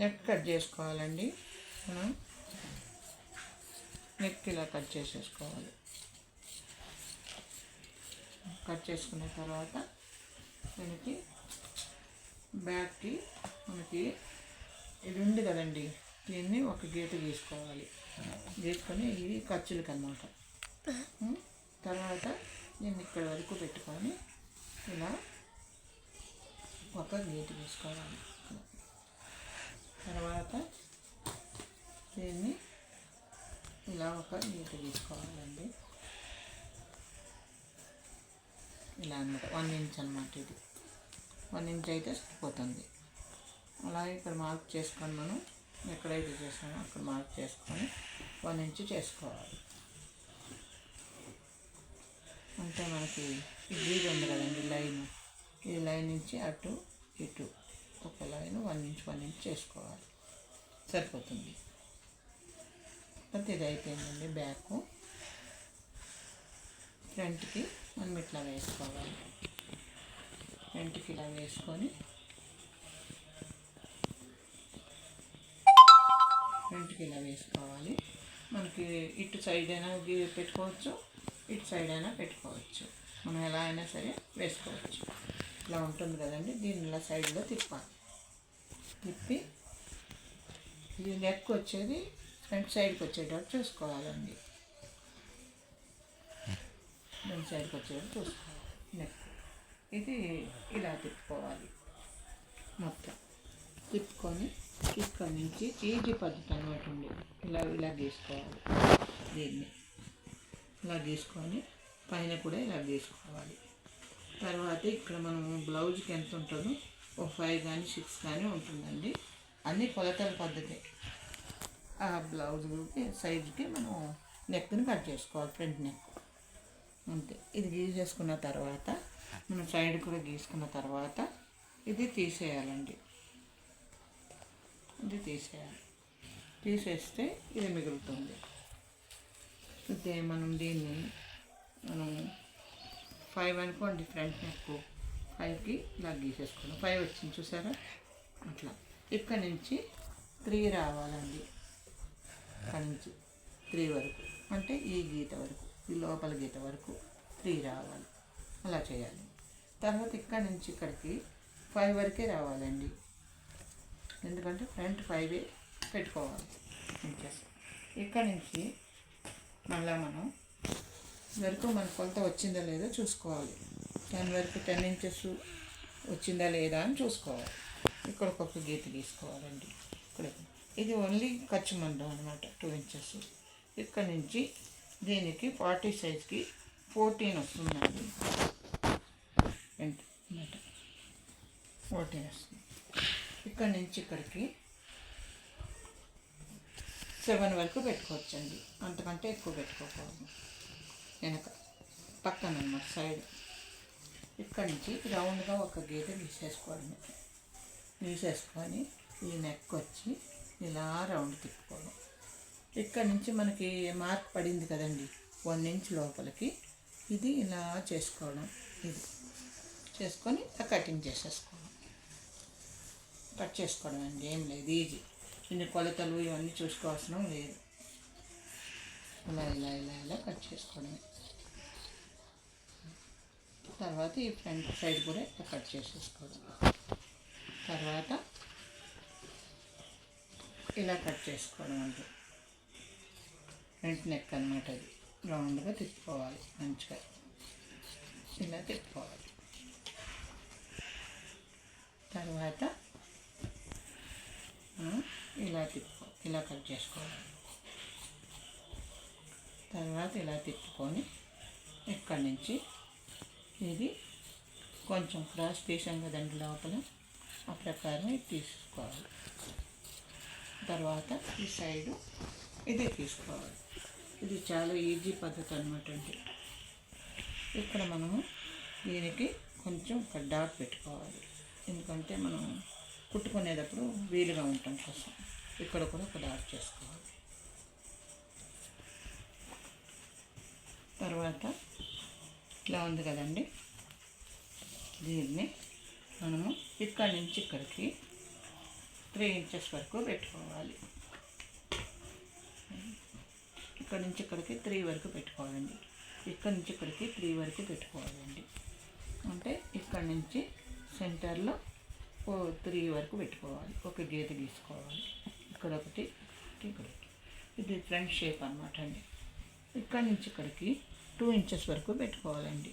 Neck cut చేసుకోవాలండి. మనం neck ఇలా కట్ చేసేసుకోవాలి. కట్ చేసుకున్న తర్వాత దీనికి బ్యాక్కి మనకి ఇది ఉంది కదండి, దీన్ని ఒక గీత గీసుకోవాలి. గీసుకొని ఇవి ఖర్చులకి అన్నమాట. తర్వాత దీన్ని ఇక్కడ వరకు పెట్టుకొని ఇలా ఒక గీత గీసుకోవాలి. తర్వాత దీన్ని ఇలా ఒక గీత గీసుకోవాలండి. ఇలా అన్నమాట 1 ఇంచ్ అన్నమాట. ఇది 1 ఇంచ్ అయితే సరిపోతుంది. అలాగే ఇక్కడ మార్క్ చేసుకొని మనం ఎక్కడైతే చేసామో అక్కడ మార్క్ చేసుకొని 1 ఇంచ్ చేసుకోవాలి. అంటే మనకి ఈ గీత ఉంది కదండి, లైన్, ఈ లైన్ నుంచి అటు ఇటు ఒక లైన్ 1 ఇంచ్ చేసుకోవాలి, సరిపోతుంది. అయితే ఇది అయిపోయిందండి. బ్యాక్ ఫ్రంట్కి మనం ఇట్లా వేసుకోవాలి. ఫ్రంట్కి ఇలా వేసుకొని ఫ్రంట్కి ఇలా వేసుకోవాలి. మనకి ఇటు సైడ్ అయినా పెట్టుకోవచ్చు, ఇటు సైడ్ అయినా పెట్టుకోవచ్చు. మనం ఎలా అయినా సరే వేసుకోవచ్చు. ఇలా ఉంటుంది కదండి, దీన్ని ఇలా సైడ్లో తిప్పాలి. తిప్పి ఇది నెక్ వచ్చేది ఫ్రంట్ సైడ్కి వచ్చేటట్టు చూసుకోవాలండి. ఫ్రంట్ సైడ్కి వచ్చేటట్టు చూసుకోవాలి నెక్. ఇది ఇలా తిప్పుకోవాలి. మొత్తం తిప్పుకొని ఇక్కడ నుంచి ఈజీ పద్ధతి అన్నమాట ఉంది. ఇలా గీసుకోవాలి. దీన్ని ఇలా గీసుకొని పైన కూడా ఇలా గీసుకోవాలి. తర్వాత ఇక్కడ మనము బ్లౌజ్కి ఎంత ఉంటుందో ఒక 5 కానీ 6 కానీ ఉంటుందండి. అన్ని కొలతల పద్ధతి. ఆ బ్లౌజ్కి సైజుకి మనం నెక్ని కట్ చేసుకోవాలి, ఫ్రంట్ నెక్ అంతే. ఇది గీసేసుకున్న తర్వాత మనం సైడ్ కూడా గీసుకున్న తర్వాత ఇది తీసేయాలండి. ఇది తీసేయాలి. తీసేస్తే ఇది మిగులుతుంది. అయితే మనం దీన్ని 5 అనుకోండి, ఫ్రంట్ నెక్ 5కి ఇలా గీసేసుకున్నాం. 5 వచ్చింది చూసారా, అట్లా. ఇక్కడ నుంచి 3 రావాలండి. ఇక్కడ నుంచి 3 వరకు, అంటే ఈ గీత వరకు, ఈ లోపల గీత వరకు 3 రావాలి. అలా చేయాలి. తర్వాత ఇక్కడ నుంచి ఇక్కడికి 5 వరకే రావాలండి. ఎందుకంటే ఫ్రంట్ 5 పెట్టుకోవాలి. ఇక్కడ నుంచి మళ్ళీ మనం వరకు మన కొలత వచ్చిందా లేదో చూసుకోవాలి. 10 వరకు 10 ఇంచెస్ వచ్చిందా లేదా అని చూసుకోవాలి. ఇక్కడ ఒక గీత గీసుకోవాలండి. ఇక్కడ ఇది ఓన్లీ ఖర్చు మందం అనమాట, 2 ఇంచెస్. ఇక్కడ నుంచి దీనికి 40 సైజ్కి 14 వస్తుందండి. 14 వస్తుంది. ఇక్కడ నుంచి ఇక్కడికి 7 వరకు పెట్టుకోవచ్చండి. అంతకంటే ఎక్కువ పెట్టుకోకూడదు. వెనక పక్కన అన్నమాట, సైడ్. ఇక్కడ నుంచి రౌండ్గా ఒక గీత గీసేసుకోవడమే. గీసేసుకొని ఈ నెక్ వచ్చి ఇలా రౌండ్ తిప్పుకోవడం. ఇక్కడ నుంచి మనకి మార్క్ పడింది కదండి 1 ఇంచ్ లోపలికి, ఇది ఇలా చేసుకోవడం. ఇది చేసుకొని కటింగ్ చేసేసుకోవడం. కట్ చేసుకోవడం అండి, ఏం లేదు, ఈజీ. ఇన్ని కొలతలు ఇవన్నీ చూసుకోవాల్సిన లేదు. ఇలా ఇలా ఇలా ఇలా కట్ చేసుకోవడమే. తర్వాత ఈ ఫ్రంట్ సైడ్ కూడా ఇలా కట్ చేసేసుకోవడం. తర్వాత ఇలా కట్ చేసుకోవడం అంటే ఫ్రంట్ నెక్ అన్నమాట. అది రౌండ్గా తిప్పుకోవాలి, మంచిగా ఇలా తిప్పుకోవాలి. తర్వాత ఇలా కట్ చేసుకోవాలి. తర్వాత ఇలా తిప్పుకొని ఇక్కడి నుంచి ఇది కొంచెం క్రాస్ తీసాం కదండి లోపల, ఆ ప్రకారం ఇది తీసుకోవాలి. తర్వాత ఈ సైడు ఇది తీసుకోవాలి. ఇది చాలా ఈజీ పద్ధతి అనమాట అండి. ఇక్కడ మనము దీనికి కొంచెం ఒక డాట్ పెట్టుకోవాలి. ఎందుకంటే మనం కుట్టుకునేటప్పుడు వీలుగా ఉండటం కోసం ఇక్కడ కూడా ఒక డాట్ చేసుకోవాలి. తర్వాత ఇలా ఉంది కదండి, దీన్ని మనము ఇక్కడి నుంచి ఇక్కడికి 3 ఇంచెస్ వరకు పెట్టుకోవాలి. ఇక్కడ నుంచి ఇక్కడికి 3 వరకు పెట్టుకోవాలండి. ఇక్కడ నుంచి ఇక్కడికి 3 వరకు పెట్టుకోవాలండి. అంటే ఇక్కడ నుంచి సెంటర్లో 3 వరకు పెట్టుకోవాలి. ఒక గీత గీసుకోవాలి. ఇక్కడ ఒకటి, ఇక్కడ ఇది ఫ్రంట్ షేప్ అన్నమాట అండి. ఇక్కడ నుంచి ఇక్కడికి 2 ఇంచెస్ వరకు పెట్టుకోవాలండి.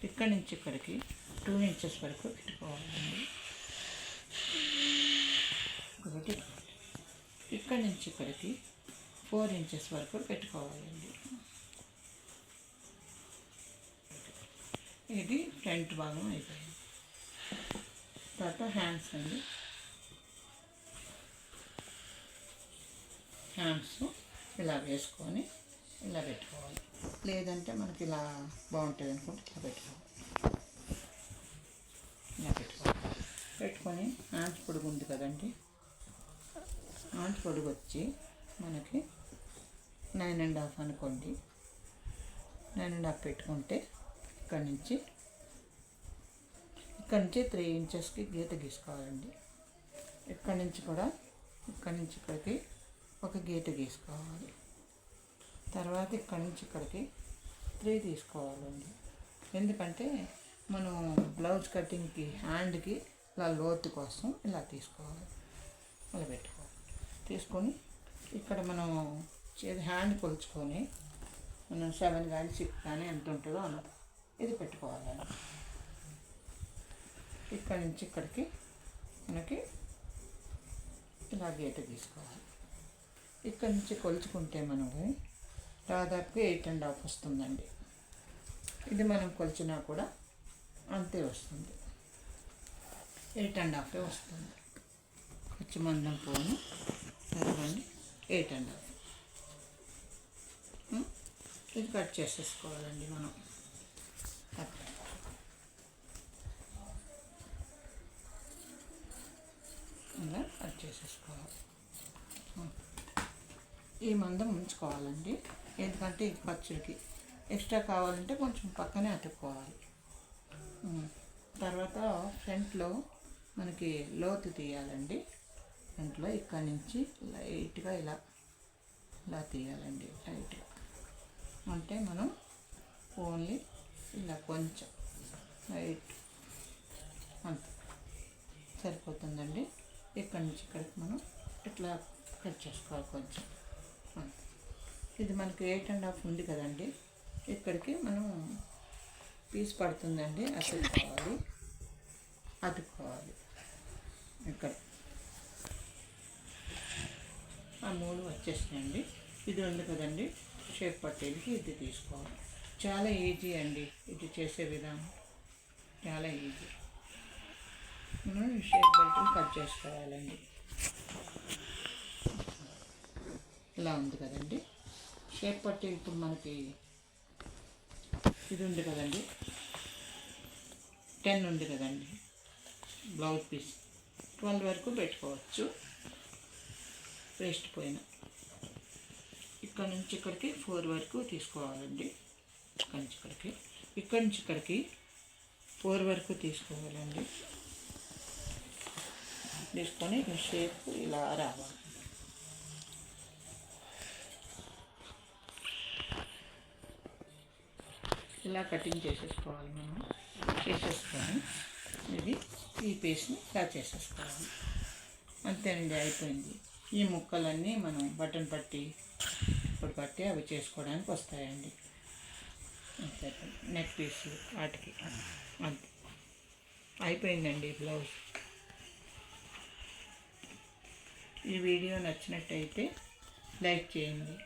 ఇక్కడ నుంచి ఇక్కడికి 2 ఇంచెస్ వరకు పెట్టుకోవాలండి. ఒకటి ఇక్కడ నుంచి ఇక్కడికి 4 ఇంచెస్ వరకు పెట్టుకోవాలండి. ఇది ఫ్రంట్ భాగం అయిపోయింది. తర్వాత హ్యాండ్స్ అండి. హ్యాండ్స్ ఇలా వేసుకొని ఇలా పెట్టుకోవాలి. లేదంటే మనకి ఇలా బాగుంటుంది అనుకుంటే ఇలా పెట్టుకోవాలి. ఇలా పెట్టుకొని హ్యాండ్స్ పొడుగు ఉంది కదండి. హ్యాండ్స్ పొడుగు వచ్చి మనకి 9.5 అనుకోండి. 9.5 పెట్టుకుంటే ఇక్కడ నుంచి 3 ఇంచెస్కి గీత గీసుకోవాలండి. ఇక్కడ నుంచి కూడా ఇక్కడ నుంచి ఇక్కడికి ఒక గీత గీసుకోవాలి. తర్వాత ఇక్కడ నుంచి ఇక్కడికి 3 తీసుకోవాలండి. ఎందుకంటే మనం బ్లౌజ్ కటింగ్కి హ్యాండ్కి ఇలా లోతు కోసం ఇలా తీసుకోవాలి. ఇలా పెట్టుకోవాలి. తీసుకొని ఇక్కడ మనం హ్యాండ్ కొలుచుకొని మనం 7 కానీ 6 కానీ ఎంత ఉంటుందో అంత ఇది పెట్టుకోవాలండి. ఇక్కడ నుంచి ఇక్కడికి మనకి ఇలా గీత తీసుకోవాలి. ఇక్కడ నుంచి కొలుచుకుంటే మనకు దాదాపుగా 8.5 వస్తుందండి. ఇది మనం కొలిచినా కూడా అంతే వస్తుంది. 8.5 వస్తుంది. ఖర్చు మందం పోను చదవండి. 8.5 ఇది కట్ చేసేసుకోవాలండి. మనం ఇలా కట్ చేసేసుకోవాలి. ఈ మందం ఉంచుకోవాలండి. ఎందుకంటే ఈ ఖర్చులకి ఎక్స్ట్రా కావాలంటే కొంచెం పక్కనే అతుక్కోవాలి. తర్వాత ఫ్రంట్లో మనకి లోతు తీయాలండి. ఫ్రంట్లో ఇక్కడ నుంచి లైట్గా ఇలా తీయాలండి. లైట్గా అంటే మనం ఓన్లీ ఇలా కొంచెం లైట్ అంత సరిపోతుందండి. ఇక్కడ నుంచి ఇక్కడికి మనం ఇట్లా కట్ చేసుకోవాలి కొంచెం. ఇది మనకి 8.5 ఉంది కదండి. ఇక్కడికి మనం పీస్ పడుతుందండి. అతుక్కోవాలి. ఇక్కడ ఆ 3 వచ్చేసినాయండి. ఇది ఉంది కదండి షేప్ పట్టేది. ఇది తీసుకోవాలి. చాలా ఈజీ అండి. ఇది చేసే విధానం చాలా ఈజీ. మనం షేప్ బెల్ట్ని కట్ చేసుకోవాలండి. ఇలా ఉంది కదండి షేప్ పట్టి. ఇప్పుడు మనకి ఇది ఉంది కదండి 10 ఉంది కదండి బ్లౌజ్ పీస్. 12 వరకు పెట్టుకోవచ్చు వేస్ట్ పోయిన. ఇక్కడ నుంచి ఇక్కడికి 4 వరకు తీసుకోవాలండి. ఇక్కడ నుంచి ఇక్కడికి 4 వరకు తీసుకోవాలండి. తీసుకొని ఈ షేప్ ఇలా రావాలి. ఇలా కటింగ్ చేసేసుకోవాలి. మనం చేసేసుకొని ఈ పీస్ని ఇలా చేసేసుకోవాలి. అంతేనండి, అయిపోయింది. ఈ ముక్కలన్నీ మనం బటన్ పట్టి ఇప్పుడు పట్టి అవి చేసుకోవడానికి వస్తాయండి. అంతే, నెక్ పీస్ వాటికి అంతే అయిపోయిందండి బ్లౌజ్. ఈ వీడియో నచ్చినట్టయితే లైక్ చేయండి.